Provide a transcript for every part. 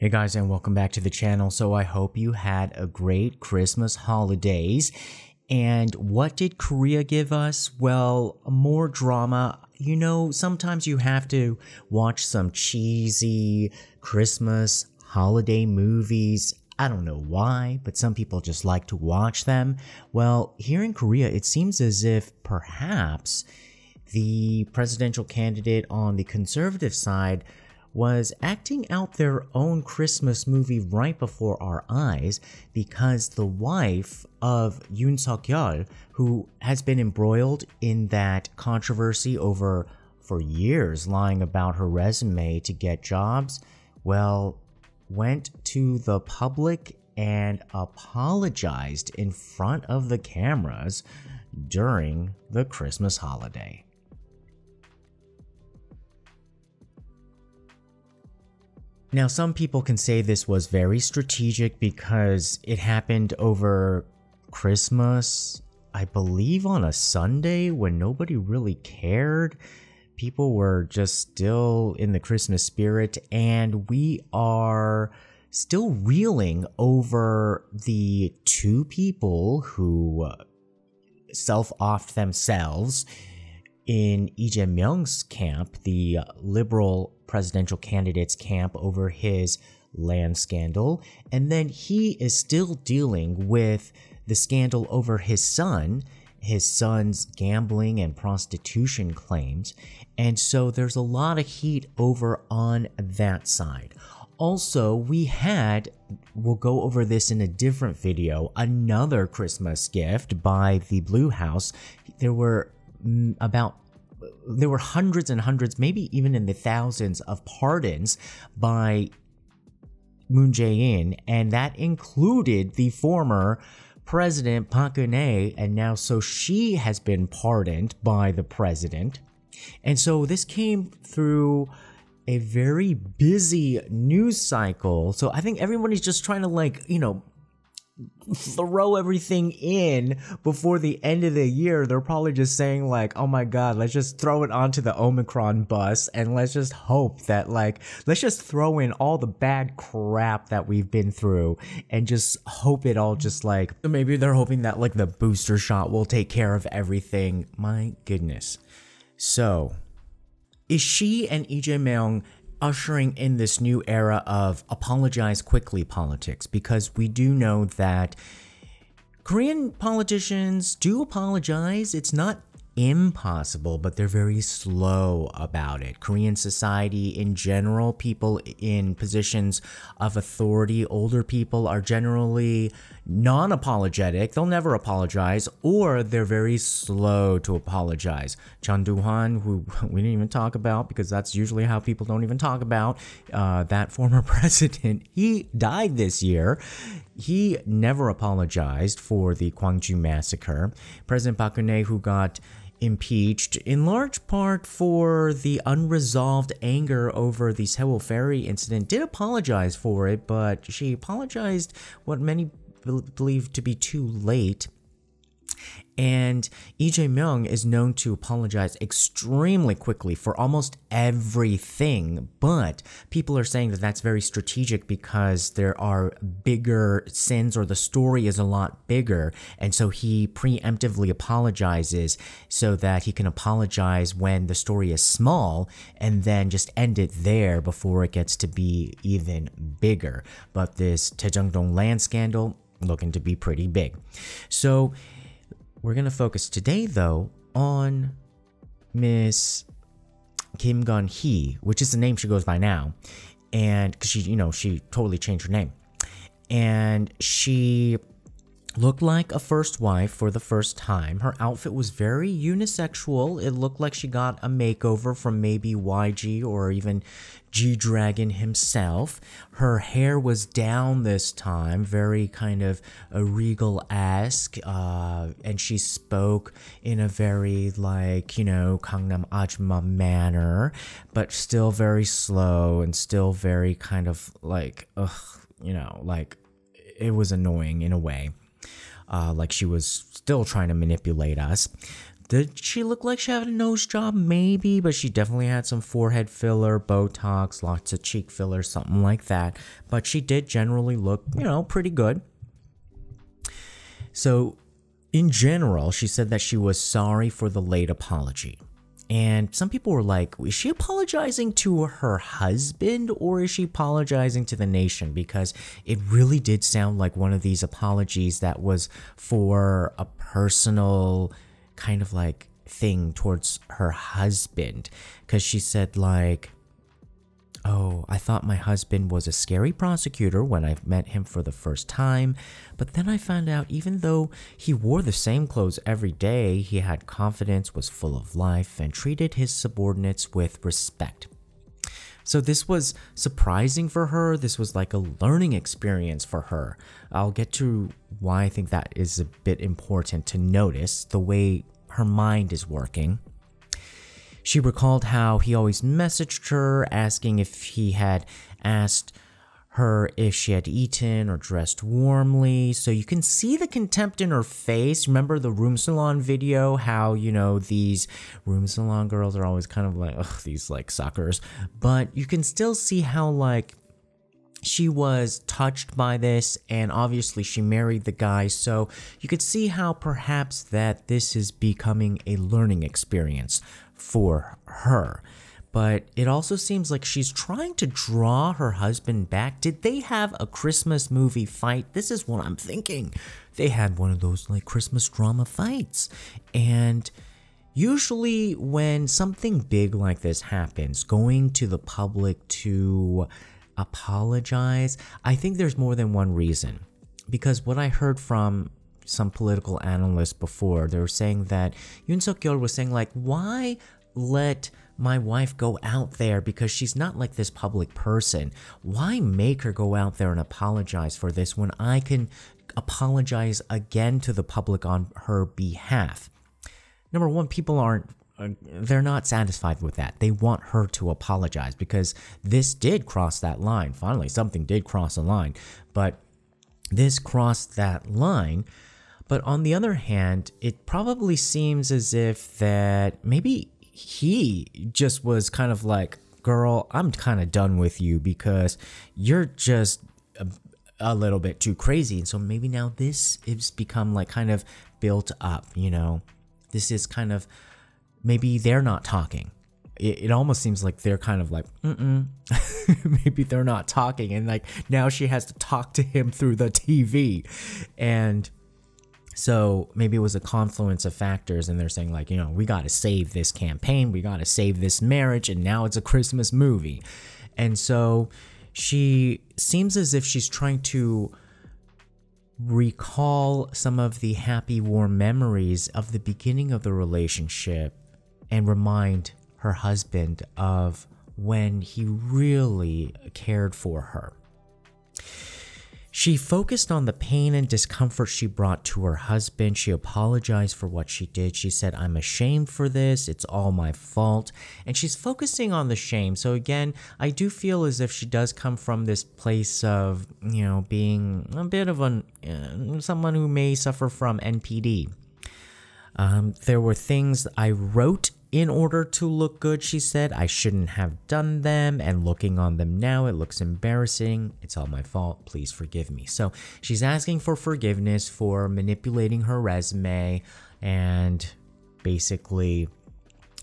Hey guys, and welcome back to the channel. So I hope you had a great Christmas holidays. And what did Korea give us? Well, more drama. You know, sometimes you have to watch some cheesy Christmas holiday movies. I don't know why, but some people just like to watch them. Well, here in Korea, it seems as if perhaps the presidential candidate on the conservative side was acting out their own Christmas movie right before our eyes, because the wife of Yoon Seok Yeol, who has been embroiled in that controversy for years, lying about her resume to get jobs, well, went to the public and apologized in front of the cameras during the Christmas holiday. Now, some people can say this was very strategic because it happened over Christmas, I believe on a Sunday when nobody really cared. People were just still in the Christmas spirit, and we are still reeling over the two people who self-offed themselves in Lee Jae Myeong's camp, the liberal presidential candidate's camp, over his land scandal. And then he is still dealing with the scandal over his son's gambling and prostitution claims. And so there's a lot of heat over on that side. Also, we'll go over this in a different video, another Christmas gift by the Blue House. There were hundreds and hundreds, maybe even in the thousands, of pardons by Moon Jae-in, and that included the former president Park Geun-hye, and now so she has been pardoned by the president. And so this came through a very busy news cycle. So I think everybody's just trying to throw everything in before the end of the year. They're probably just saying oh my god, let's just throw it onto the Omicron bus, and let's just hope that let's just throw in all the bad crap that we've been through and just hope it all just maybe they're hoping that the booster shot will take care of everything. My goodness. So is she and Lee Jae Myeong ushering in this new era of apologize quickly politics? Because we do know that Korean politicians do apologize. It's not impossible, but they're very slow about it. Korean society in general, people in positions of authority, older people, are generally non-apologetic. They'll never apologize, or they're very slow to apologize. Chun Doo-hwan, who we didn't even talk about because that's usually how people don't even talk about, that former president, he died this year. He never apologized for the Gwangju massacre. President Park Geun-hye, who got impeached in large part for the unresolved anger over the Seoul ferry incident, did apologize for it, but she apologized what many believe to be too late. And Lee Jae Myeong is known to apologize extremely quickly for almost everything, but people are saying that that's very strategic because there are bigger sins, or the story is a lot bigger, and so he preemptively apologizes so that he can apologize when the story is small and then just end it there before it gets to be even bigger. But this Daejongdong land scandal looking to be pretty big. So we're going to focus today, though, on Miss Kim Gon-hee, which is the name she goes by now, and because she totally changed her name, and she looked like a first wife for the first time. Her outfit was very unisexual. It looked like she got a makeover from maybe YG or even G-Dragon himself. Her hair was down this time, very kind of a regal-esque, and she spoke in a very Gangnam Ajumma manner, but still very slow and still very kind of it was annoying in a way. She was still trying to manipulate us. Did she look like she had a nose job? Maybe, but she definitely had some forehead filler, Botox, lots of cheek filler, something like that. But she did generally look, pretty good. So, in general, she said that she was sorry for the late apology. And some people were like, is she apologizing to her husband or is she apologizing to the nation? Because it really did sound like one of these apologies that was for a personal kind of like thing towards her husband. Because she said like, oh, I thought my husband was a scary prosecutor when I met him for the first time, but then I found out even though he wore the same clothes every day, he had confidence, was full of life, and treated his subordinates with respect. So this was surprising for her. This was like a learning experience for her. I'll get to why I think that is a bit important to notice, the way her mind is working. She recalled how he always messaged her, asking if he had asked her if she had eaten or dressed warmly. So you can see the contempt in her face. Remember the room salon video? How, these room salon girls are always kind of like, ugh, these like suckers. But you can still see how like she was touched by this, and obviously she married the guy, so you could see how perhaps that this is becoming a learning experience for her. But it also seems like she's trying to draw her husband back. Did they have a Christmas movie fight? This is what I'm thinking. They had one of those like Christmas drama fights. And usually when something big like this happens, going to the public to apologize, I think there's more than one reason. Because what I heard from some political analysts before, they were saying that Yoon Seok Yeol was saying like, why let my wife go out there, because she's not like this public person. Why make her go out there and apologize for this when I can apologize again to the public on her behalf? Number one, people they're not satisfied with that. They want her to apologize because this did cross that line. Finally, something did cross a line, but this crossed that line. But on the other hand, it probably seems as if that maybe he just was kind of like, girl, I'm kind of done with you because you're just a little bit too crazy. And so maybe now this has become like kind of built up, This is kind of, maybe they're not talking. It almost seems like they're kind of like, maybe they're not talking. And like now she has to talk to him through the TV. And so maybe it was a confluence of factors, and they're saying like, we got to save this campaign, we got to save this marriage, and now it's a Christmas movie. And so she seems as if she's trying to recall some of the happy, warm memories of the beginning of the relationship and remind her husband of when he really cared for her. She focused on the pain and discomfort she brought to her husband. She apologized for what she did. She said, I'm ashamed for this. It's all my fault. And she's focusing on the shame. So again, I do feel as if she does come from this place of, being a bit of someone who may suffer from NPD. There were things I wrote in order to look good, she said. I shouldn't have done them, and looking on them now, it looks embarrassing. It's all my fault. Please forgive me. So she's asking for forgiveness for manipulating her resume and basically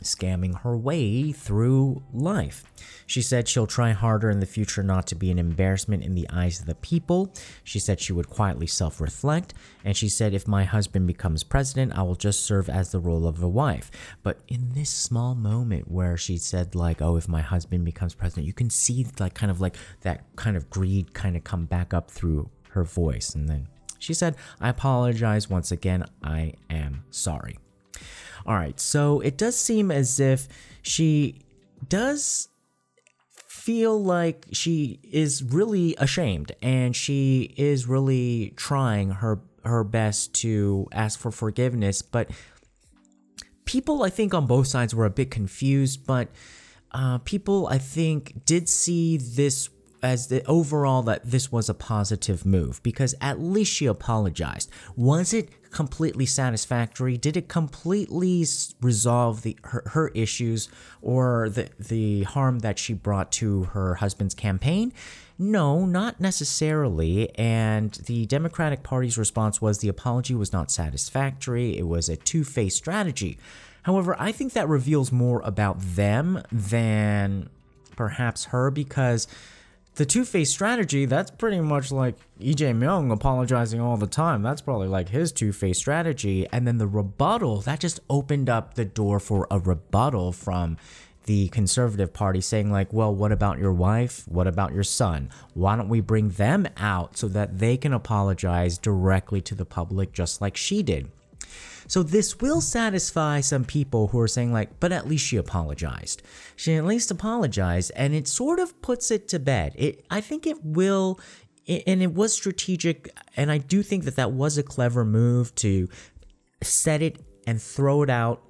scamming her way through life. She said she'll try harder in the future not to be an embarrassment in the eyes of the people. She said she would quietly self-reflect, and she said, if my husband becomes president, I will just serve as the role of a wife. But in this small moment where she said like, oh, if my husband becomes president, you can see like kind of like that kind of greed kind of come back up through her voice. And then she said, I apologize once again. I am sorry. All right, so it does seem as if she does feel like she is really ashamed, and she is really trying her best to ask for forgiveness. But people, I think, on both sides were a bit confused, but people, I think, did see this as the overall that this was a positive move, because at least she apologized. Was it completely satisfactory? Did it completely resolve her issues or the harm that she brought to her husband's campaign? No, not necessarily. And the Democratic Party's response was the apology was not satisfactory. It was a two-faced strategy. However, I think that reveals more about them than perhaps her, because the two-faced strategy, that's pretty much like Lee Jae Myeong apologizing all the time. That's probably like his two-faced strategy. And then the rebuttal, that just opened up the door for a rebuttal from the Conservative Party saying like, well, what about your wife? What about your son? Why don't we bring them out so that they can apologize directly to the public just like she did? So this will satisfy some people who are saying like, but at least she apologized. She at least apologized, and it sort of puts it to bed. I think it will, and it was strategic, and I do think that that was a clever move to set it and throw it out,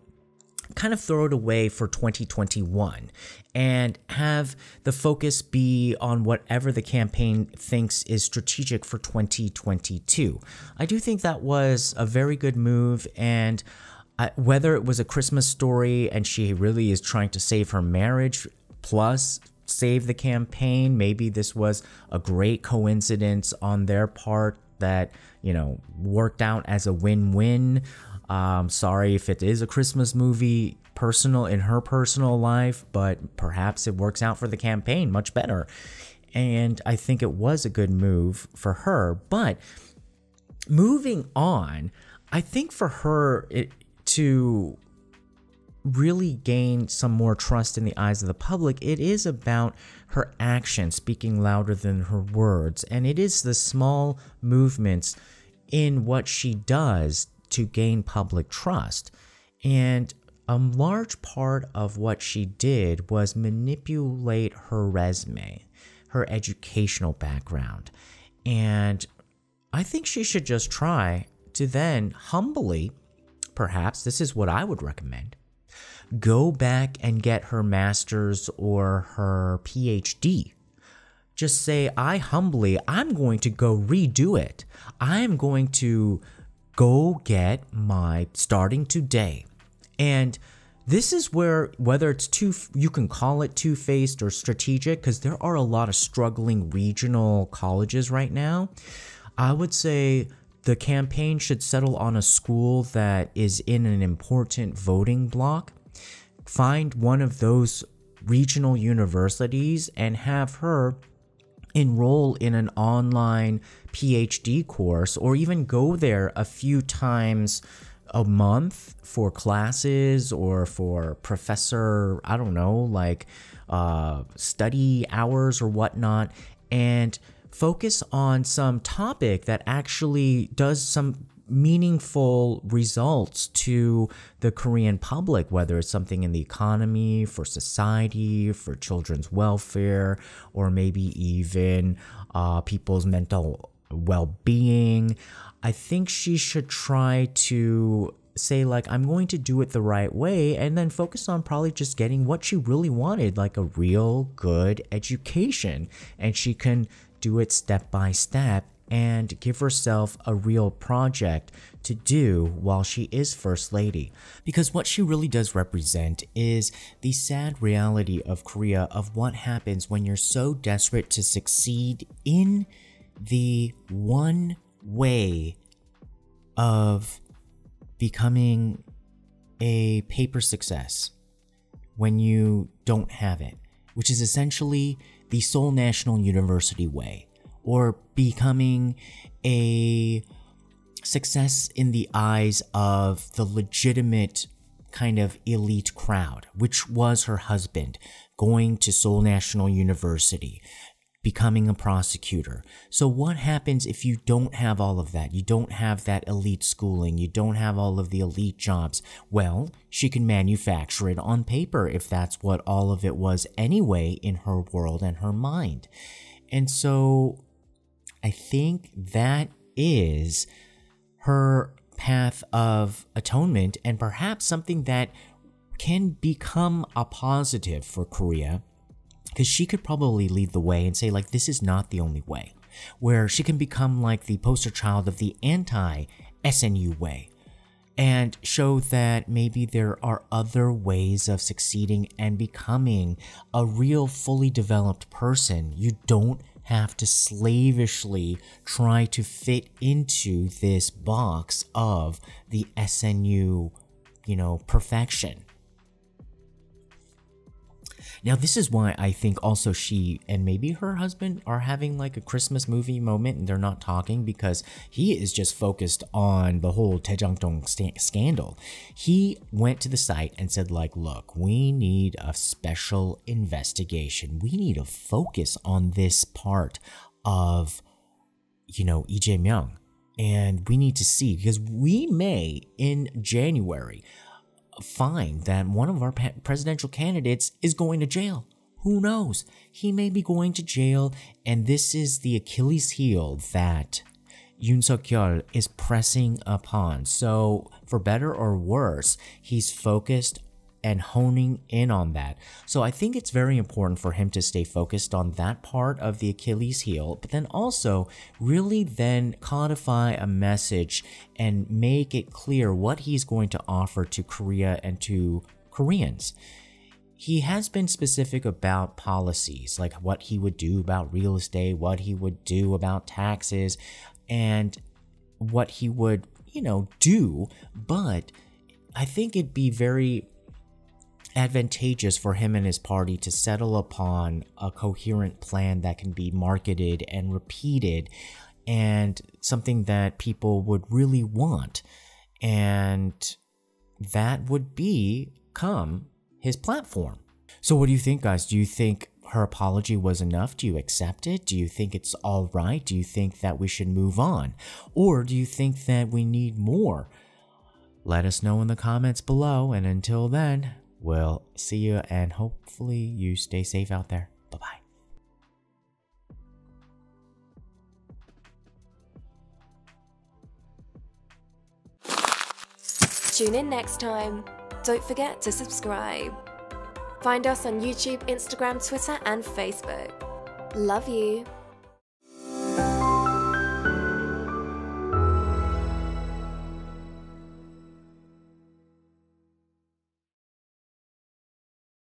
kind of throw it away for 2021 and have the focus be on whatever the campaign thinks is strategic for 2022. I do think that was a very good move, and whether it was a Christmas story and she really is trying to save her marriage plus save the campaign, maybe this was a great coincidence on their part that, you know, worked out as a win-win. Sorry if it is a Christmas movie in her personal life, but perhaps it works out for the campaign much better. And I think it was a good move for her. But moving on, I think for her to really gain some more trust in the eyes of the public, it is about her actions speaking louder than her words. And it is the small movements in what she does to gain public trust. And a large part of what she did was manipulate her resume, her educational background. And I think she should just try to then humbly, perhaps, this is what I would recommend, go back and get her master's or her PhD. Just say, I'm going to go redo it. I'm going to go get my starting today. And this is where, whether it's you can call it two-faced or strategic, because there are a lot of struggling regional colleges right now. I would say the campaign should settle on a school that is in an important voting block. Find one of those regional universities and have her enroll in an online PhD course, or even go there a few times a month for classes or for professor, I don't know, like study hours or whatnot, and focus on some topic that actually does some meaningful results to the Korean public, whether it's something in the economy, for society, for children's welfare, or maybe even people's mental well-being. I think she should try to say like, I'm going to do it the right way, and then focus on probably just getting what she really wanted, like a real good education, and she can do it step by step and give herself a real project to do while she is First Lady. Because what she really does represent is the sad reality of Korea, of what happens when you're so desperate to succeed in the one way of becoming a paper success when you don't have it, which is essentially the Seoul National University way, or becoming a success in the eyes of the legitimate kind of elite crowd, which was her husband going to Seoul National University, becoming a prosecutor. So what happens if you don't have all of that? You don't have that elite schooling. You don't have all of the elite jobs. Well, she can manufacture it on paper if that's what all of it was anyway in her world and her mind. And so I think that is her path of atonement, and perhaps something that can become a positive for Korea because she could probably lead the way and say, like, this is not the only way, where she can become like the poster child of the anti-SNU way and show that maybe there are other ways of succeeding and becoming a real fully developed person. You don't have to slavishly try to fit into this box of the SNU, perfection. Now, this is why I think also she and maybe her husband are having like a Christmas movie moment and they're not talking, because he is just focused on the whole Daejangdong scandal. He went to the site and said, like, look, we need a special investigation. We need to focus on this part of, Lee Jae Myeong. And we need to see, because we may in January find that one of our presidential candidates is going to jail. Who knows? He may be going to jail, and this is the Achilles heel that Yoon Seok Yeol is pressing upon. So, for better or worse, he's focused and honing in on that. So I think it's very important for him to stay focused on that part of the Achilles heel, but then also really then codify a message and make it clear what he's going to offer to Korea and to Koreans. He has been specific about policies, like what he would do about real estate, what he would do about taxes, and what he would, do. But I think it'd be very advantageous for him and his party to settle upon a coherent plan that can be marketed and repeated, and something that people would really want, and that would become his platform. So what do you think, guys? Do you think her apology was enough? Do you accept it? Do you think it's all right? Do you think that we should move on? Or do you think that we need more? Let us know in the comments below, and until then, we'll see you, and hopefully you stay safe out there. Bye-bye. Tune in next time. Don't forget to subscribe. Find us on YouTube, Instagram, Twitter, and Facebook. Love you.